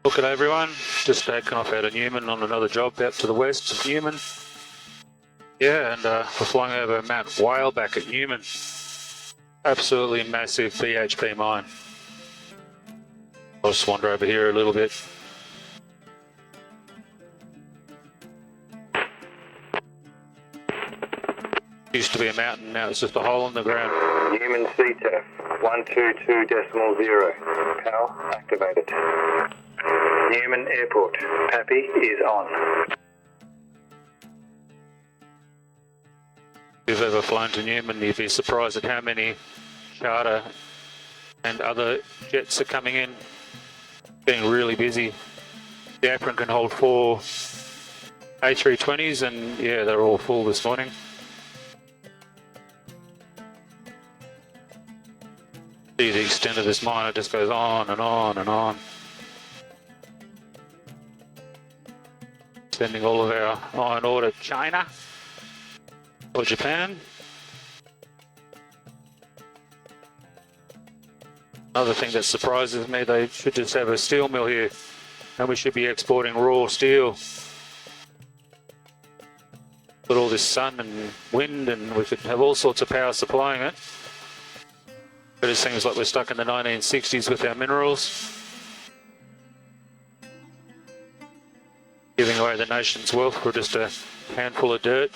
Well, g'day everyone, just taking off out of Newman on another job out to the west of Newman. Yeah, and we're flying over Mount Whaleback at Newman. Absolutely massive BHP mine. I'll just wander over here a little bit. Used to be a mountain, now it's just a hole in the ground. Newman CTAF 122.0. PAL activated. Newman Airport. Pappy is on. If you've ever flown to Newman, you'd be surprised at how many charter and other jets are coming in. Getting really busy. The apron can hold 4 A320s and yeah, they're all full this morning. See the extent of this mine, it just goes on and on and on. Sending all of our iron ore to China or Japan. Another thing that surprises me, they should just have a steel mill here and we should be exporting raw steel. With all this sun and wind, and we could have all sorts of power supplying it. But it seems like we're stuck in the 1960s with our minerals. Giving away the nation's wealth for just a handful of dirt.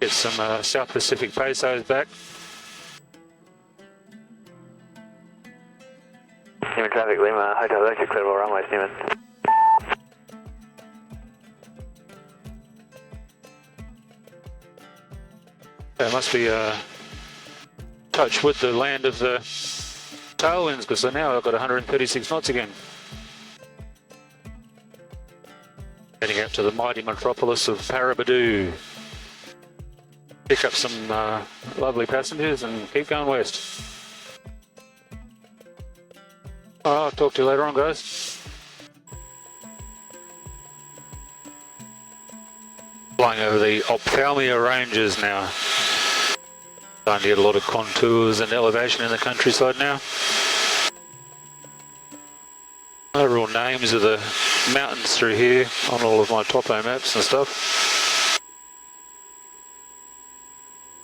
Get some South Pacific pesos back. Newman traffic, Lima, Hotel Electric, clearable runways, Newman. It must be touch with the land of the tailwinds, because now I've got 136 knots again. Heading out to the mighty metropolis of Paraburdoo. Pick up some lovely passengers and keep going west. I'll talk to you later on, guys. Flying over the Ophthalmia Ranges now. Starting to get a lot of contours and elevation in the countryside now. No real names of the mountains through here on all of my topo maps and stuff.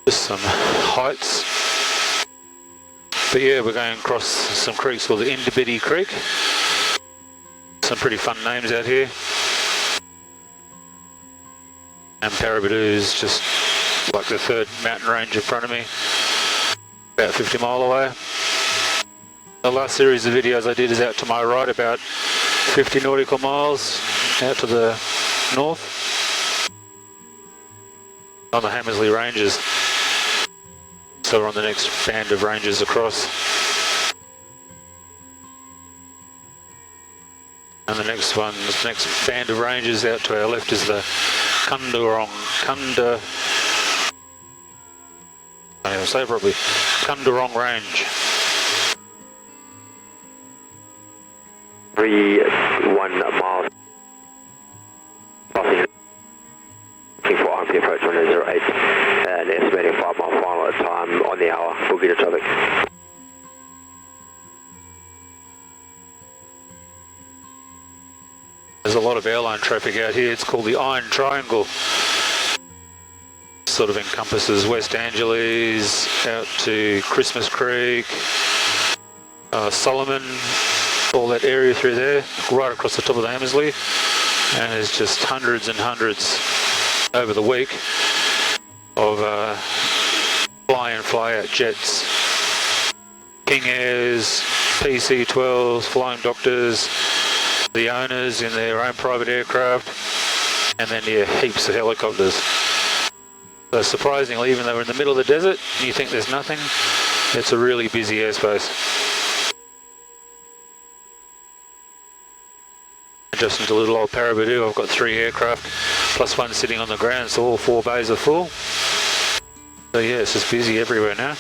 Just some heights. But yeah, we're going across some creeks called the Indibidi Creek. Some pretty fun names out here. And Paraburdoo is just like the third mountain range in front of me, about 50 mile away. The last series of videos I did is out to my right, about 50 nautical miles out to the north on the Hamersley Ranges. So we're on the next band of ranges across. And the next band of ranges out to our left is the Kundarong Range. 31 miles. Passing for RMP approach 108 and estimating 5 mile final at time on the hour. Boogie to traffic. There's a lot of airline traffic out here. It's called the Iron Triangle. Sort of encompasses West Angeles out to Christmas Creek, Solomon, all that area through there, right across the top of the Hamersley, and there's just hundreds and hundreds over the week of fly-in, fly-out jets, King Airs, PC-12s, Flying Doctors, the owners in their own private aircraft, and then yeah, heaps of helicopters. So surprisingly, even though we're in the middle of the desert and you think there's nothing, it's a really busy airspace. Just into little old Paraburdoo, I've got 3 aircraft plus one sitting on the ground, so all 4 bays are full. So yeah, it's just busy everywhere now.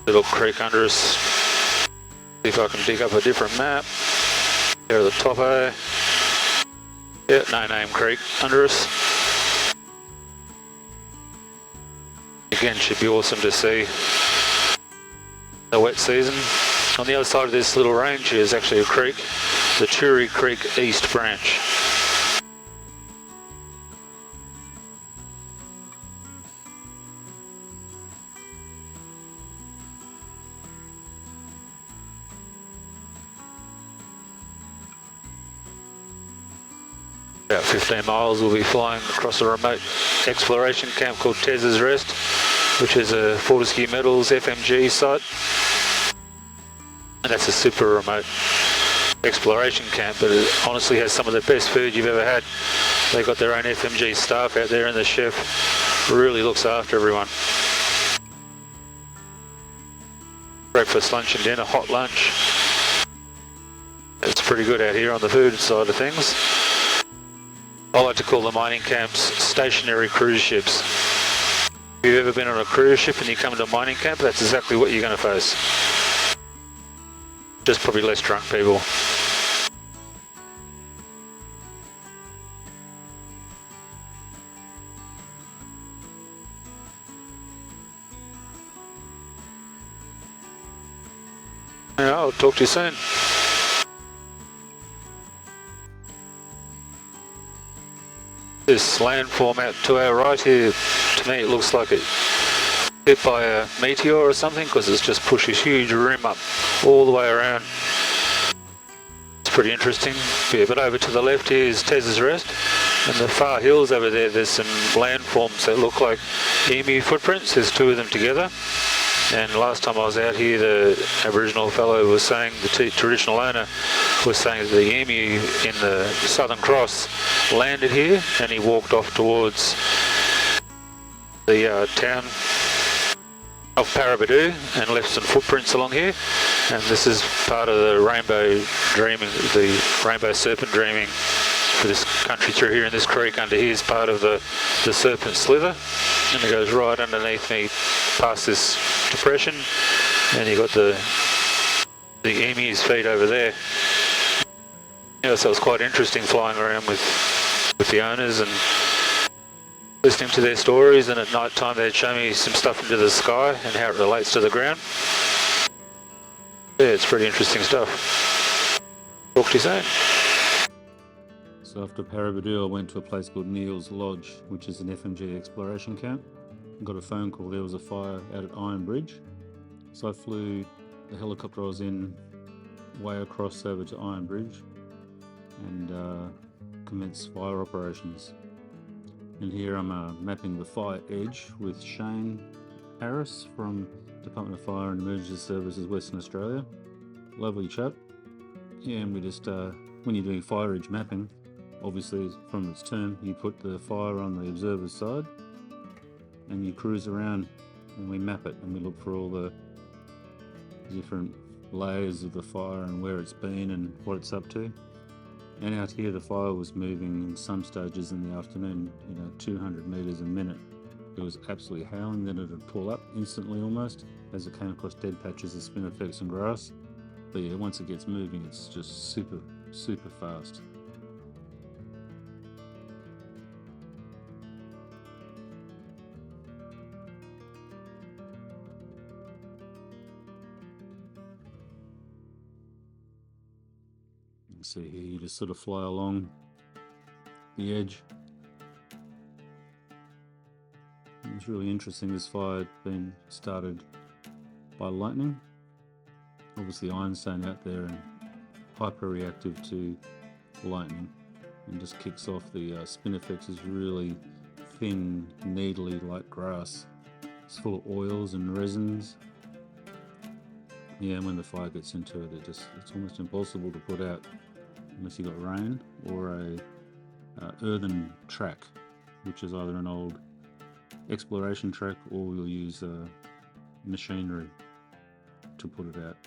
Little creek under us. See if I can dig up a different map. There at the topo. Yeah, no name creek under us. Again, should be awesome to see the wet season. On the other side of this little range is actually a creek, the Turi Creek East Branch. About 15 miles we'll be flying across a remote exploration camp called Tez's Rest, which is a Fortescue Metals FMG site. And that's a super remote exploration camp, but it honestly has some of the best food you've ever had. They've got their own FMG staff out there, and the chef really looks after everyone. Breakfast, lunch and dinner, hot lunch. It's pretty good out here on the food side of things. I like to call the mining camps stationary cruise ships. If you've ever been on a cruise ship and you come to a mining camp, that's exactly what you're going to face. Just probably less drunk people. Yeah, I'll talk to you soon. This landform out to our right here, to me it looks like it hit by a meteor or something, because it's just pushed a huge rim up all the way around. It's pretty interesting. Yeah, but over to the left here is Tez's Rest, and the far hills over there, there's some landforms that look like emu footprints. There's two of them together. And last time I was out here, the Aboriginal fellow was saying, the traditional owner was saying that the emu in the Southern Cross landed here, and he walked off towards the town of Paraburdoo and left some footprints along here. And this is part of the rainbow dreaming, the rainbow serpent dreaming for this country through here in this creek. Under here is part of the serpent slither, and it goes right underneath me past this depression, and you got the emu's feet over there. Yeah, so it's quite interesting flying around with the owners and listening to their stories, and at night time they'd show me some stuff into the sky and how it relates to the ground. Yeah, it's pretty interesting stuff. Talk to you soon. So after Paraburdoo, I went to a place called Neil's Lodge, which is an FMG exploration camp. I got a phone call, there was a fire out at Iron Bridge. So I flew the helicopter I was in way across over to Iron Bridge and commenced fire operations. And here I'm mapping the fire edge with Shane Harris from Department of Fire and Emergency Services Western Australia. Lovely chap. Yeah, and we just, when you're doing fire edge mapping, obviously from its term, you put the fire on the observer's side and you cruise around and we map it, and we look for all the different layers of the fire and where it's been and what it's up to. And out here the fire was moving in some stages in the afternoon, 200 metres a minute. It was absolutely howling, then it would pull up instantly almost as it came across dead patches of spinifex and grass. But yeah, once it gets moving, it's just super, super fast. See here, you just sort of fly along the edge. It's really interesting, this fire had been started by lightning. Obviously ironstone out there and hyper reactive to lightning, and just kicks off. The spinifex is really thin, needly like grass. It's full of oils and resins. Yeah, and when the fire gets into it, it's almost impossible to put out unless you've got rain or a earthen track, which is either an old exploration track or we'll use machinery to put it out.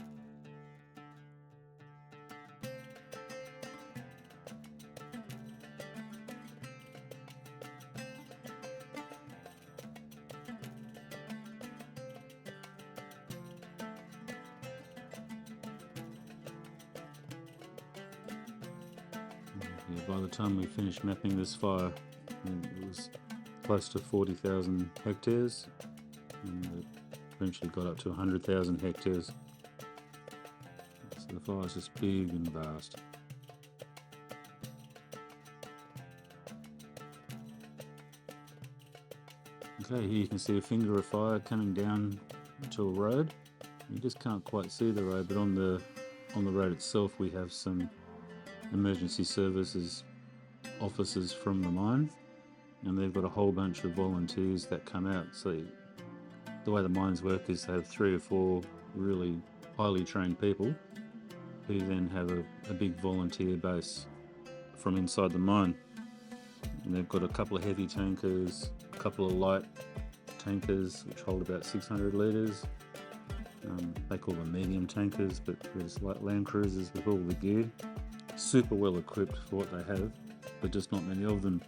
By the time we finished mapping this fire, it was close to 40,000 hectares, and it eventually got up to 100,000 hectares. So the fire is just big and vast. Okay, here you can see a finger of fire coming down to a road. You just can't quite see the road, but on the road itself we have some emergency services officers from the mine, and they've got a whole bunch of volunteers that come out. So the way the mines work is they have 3 or 4 really highly trained people who then have a big volunteer base from inside the mine. And they've got a couple of heavy tankers, a couple of light tankers which hold about 600 litres. They call them medium tankers, but there's like land cruisers with all the gear. Super well equipped for what they have, but just not many of them.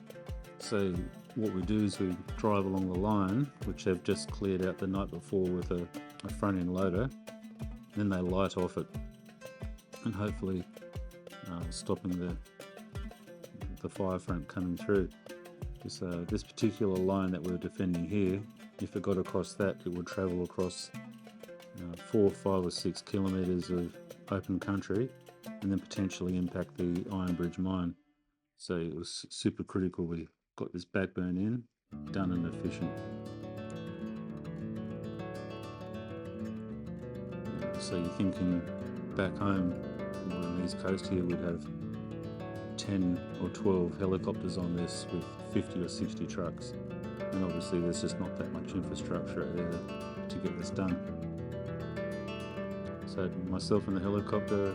So what we do is we drive along the line, which they've just cleared out the night before with a front end loader. Then they light off it, and hopefully stopping the fire front coming through. This particular line that we're defending here, if it got across that, it would travel across 4, 5 or 6 kilometres of open country and then potentially impact the Iron Bridge mine. So it was super critical we got this backburn in, done and efficient. So you're thinking back home on the east coast here we'd have 10 or 12 helicopters on this with 50 or 60 trucks, and obviously there's just not that much infrastructure out there to get this done. So myself in the helicopter,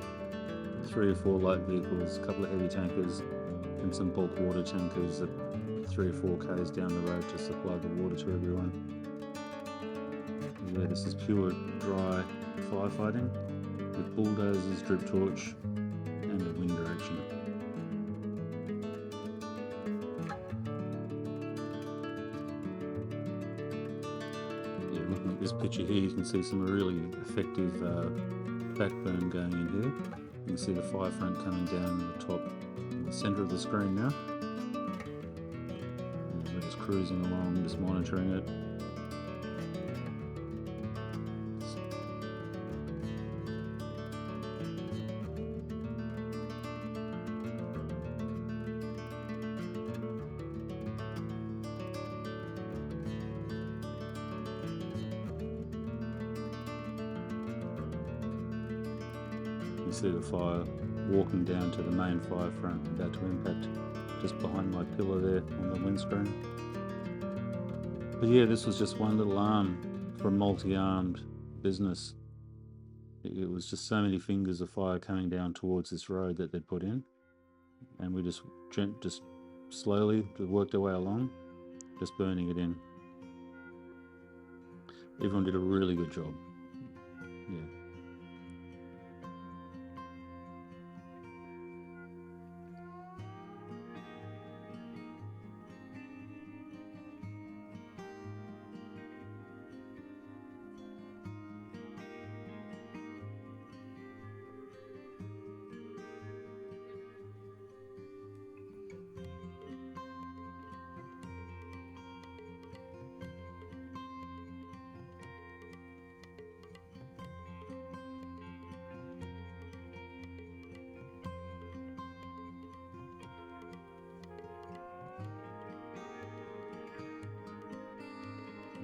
3 or 4 light vehicles, a couple of heavy tankers and some bulk water tankers at 3 or 4 k's down the road to supply the water to everyone. Yeah, this is pure dry firefighting with bulldozers, drip torch and a wind direction. Yeah, looking at this picture here, you can see some really effective backburn going in here. You can see the fire front coming down the top, the centre of the screen now. And we're just cruising along, just monitoring it. You see the fire walking down to the main fire front, about to impact just behind my pillar there on the windscreen. But yeah, this was just one little arm for a multi-armed business. It was just so many fingers of fire coming down towards this road that they'd put in, and we just slowly worked our way along, just burning it in. Everyone did a really good job. Yeah.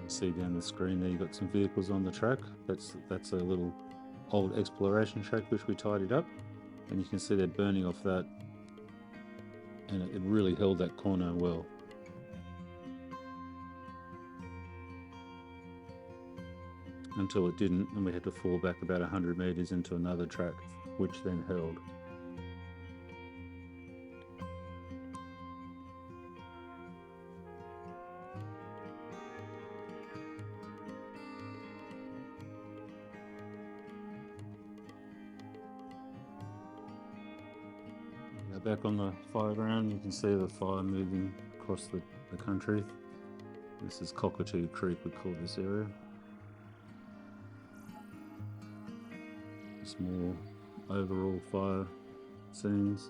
See down the screen there, you've got some vehicles on the track. That's a little old exploration track which we tidied up, and you can see they're burning off that, and it really held that corner well. Until it didn't, and we had to fall back about 100 metres into another track, which then held. Back on the fire ground, you can see the fire moving across the country. This is Cockatoo Creek, we call this area. Small overall fire scenes.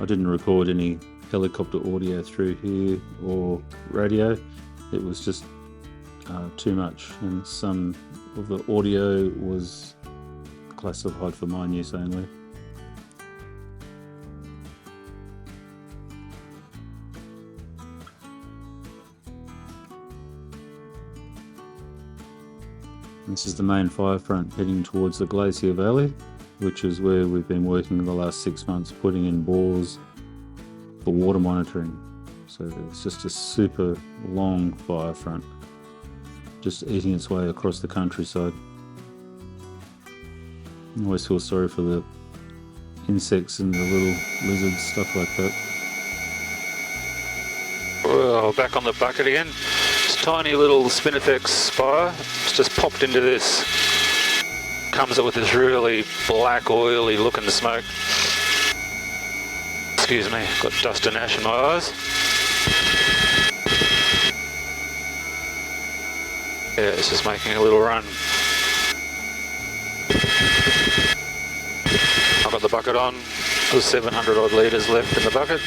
I didn't record any helicopter audio through here or radio. It was just too much, and some of the audio was classified for my use only. This is the main fire front heading towards the Glacier Valley, which is where we've been working the last 6 months, putting in bores for water monitoring. So it's just a super long fire front, just eating its way across the countryside. I always feel sorry for the insects and the little lizards, stuff like that. Well, back on the bucket again. It's tiny little Spinifex fire. It's just popped into this. Comes up with this really black, oily looking smoke. Excuse me, got dust and ash in my eyes. Yeah, it's just making a little run. I've got the bucket on. There's 700 odd litres left in the bucket.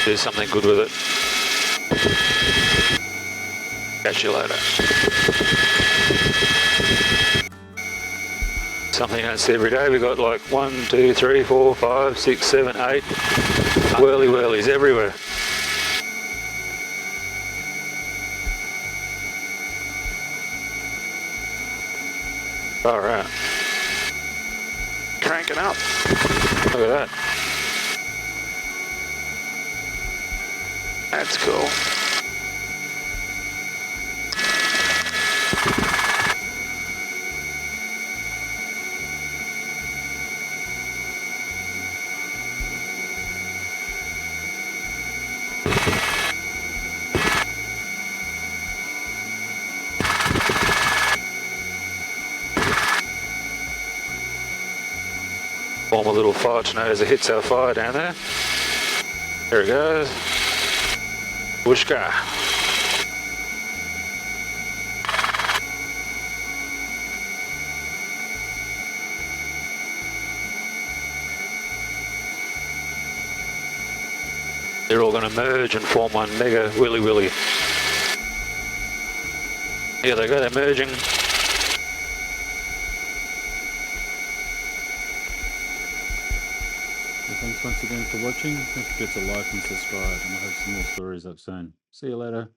Do something good with it. Catch you later. Something you don't see every day. We've got like 1, 2, 3, 4, 5, 6, 7, 8 whirlies everywhere. Alright. Cranking up. Look at that. That's cool. Form a little fire tornado as it hits our fire down there. There it goes. Whooshka. They're all going to merge and form one mega willy willy. Here they go, they're merging. Thanks once again for watching. Don't forget to like and subscribe, and I'll have some more stories up soon. See you later.